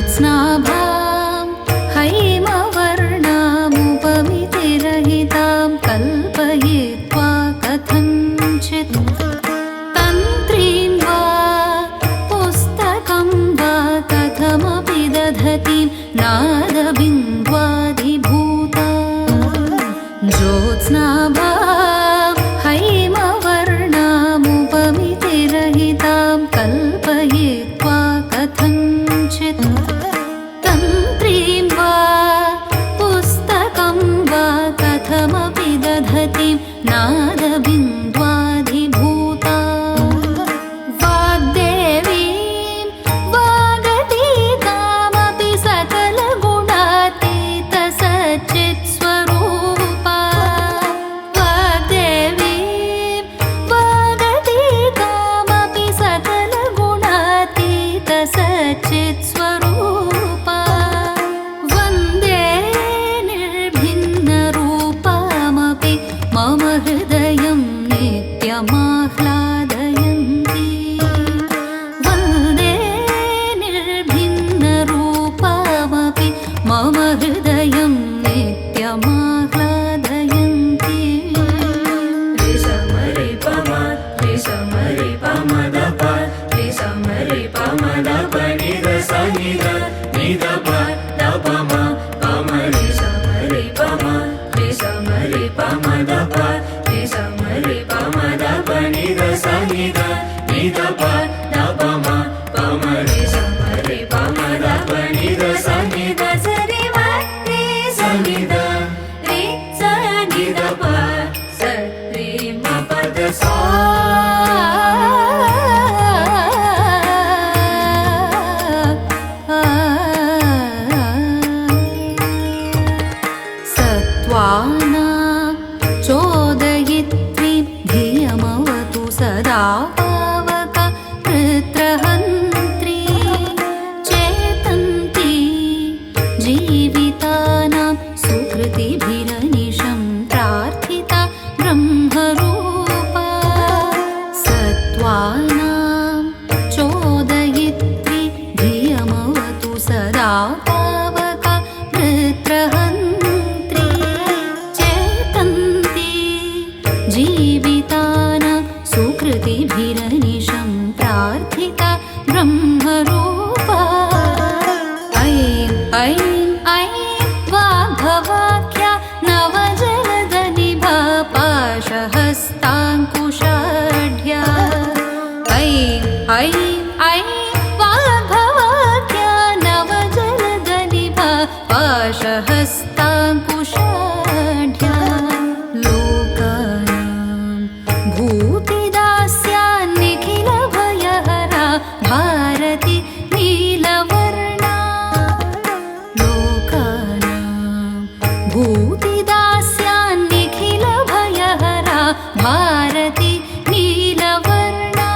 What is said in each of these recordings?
ज्योत्स्नाभां हैमवर्णामुपमितिरहितां कल्पयित्वा कथञ्चित् तन्त्रीं वा पुस्तकं वा कथमपि दधतीं नादबिन्द्वादिभूता ज्योत्स्नाभां हैमवर्णामुपमितिरहितां कल्पयित्वा कथञ्चित् तन्त्रीं वा पुस्तकं वा कथमपि दधतीं नादबिन्द्वाधिभूता वाग्देवीं वागतीतामपि सकलगुणातीतसच्चित्स्वरूपा वाग्देवीं वागतीतामपि सकलगुणातीतसच्चित्स्वरूपा वन्दे निर्भिन्नरूपामपि मम हृदयं नित्यमाह्लादयन्ती वन्दे निर्भिन्नरूपामपि मम हृदयं नित्यमाह्लादयन्ती सत्त्वानां चोदयित्री धियमवतु सदा पावक वृत्रहन्त्री चेतन्ती जीवितानां सुकृतिभिरनिशं प्रार्थिता ब्रह्मरूपा सत्त्वानां चोदयित्री धियमवतु सदा पावक वृत्रहन्त्री चेतन्ती जीवितानां सुकृतिभिरनिशं प्रार्थिता ब्रह्मरूपा ऐं ऐं ऐं वाग्भवाख्या नवजलदनिभा पाशहस्ताङ्कुशाढ्या ऐं ऐं ऐं वाग्भवाख्या नवजलदनिभा पाशहस्ताङ्कुशाढ्या लोकानां भूतिदास्या निखिलभयहरा भारती नीलवर्णा लोकानां भूतिदास्या निखिलभयहरा भारती नीलवर्णा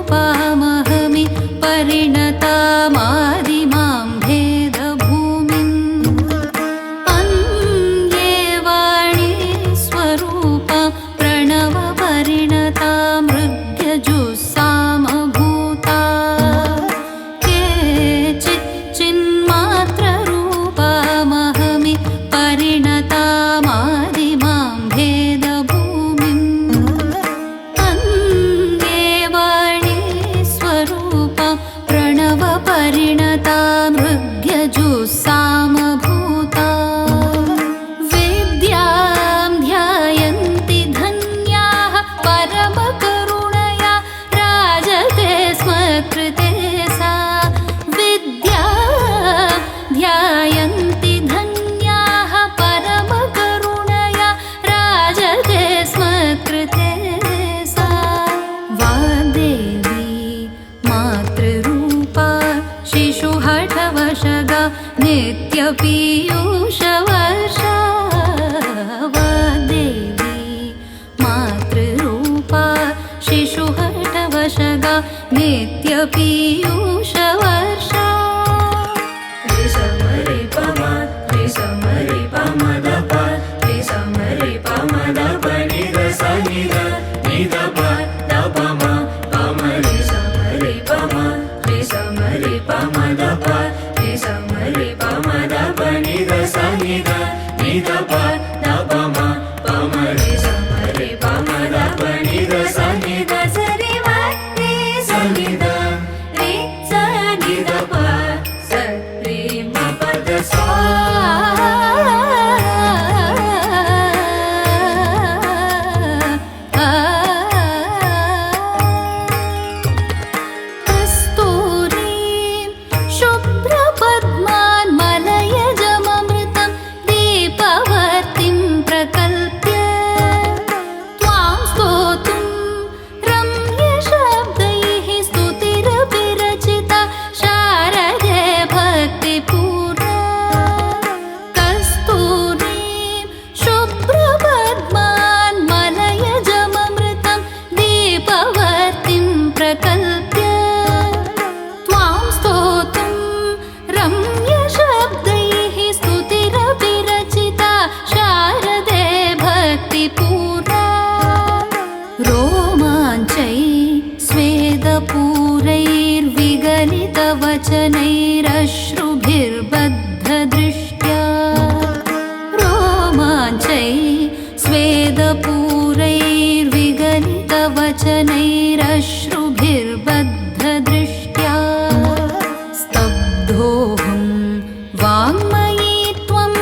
केचिच्चिन्मात्ररूपामहमि परिणतामादिमां भेदभूमिम् अन्ये वाणी स्वरूपां प्रणवपरिणतां मृग्यजुस्सामभूमिम् शिशुहठवशगा नित्यपीयूषवर्षा वाग्देवी मातृरूपा शिशुहठवशगा नित्यपीयूषवर्षा वचनैरश्रुभिर्बद्धदृष्ट्या रोमाञ्चै स्वेदपूरैर्विगलितवचनैरश्रुभिर्बद्धदृष्ट्या स्तब्धोऽहं वाङ्मयी त्वं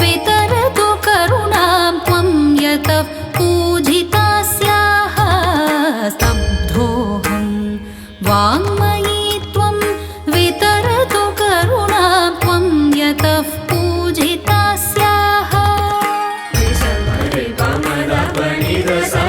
वितरतु करुणां त्वं यतः पूजितास्याः स्तब्धोऽहं वाङ्मयी त्वं वितरतु करुणां त्वं यतः पूजितास्याः Sa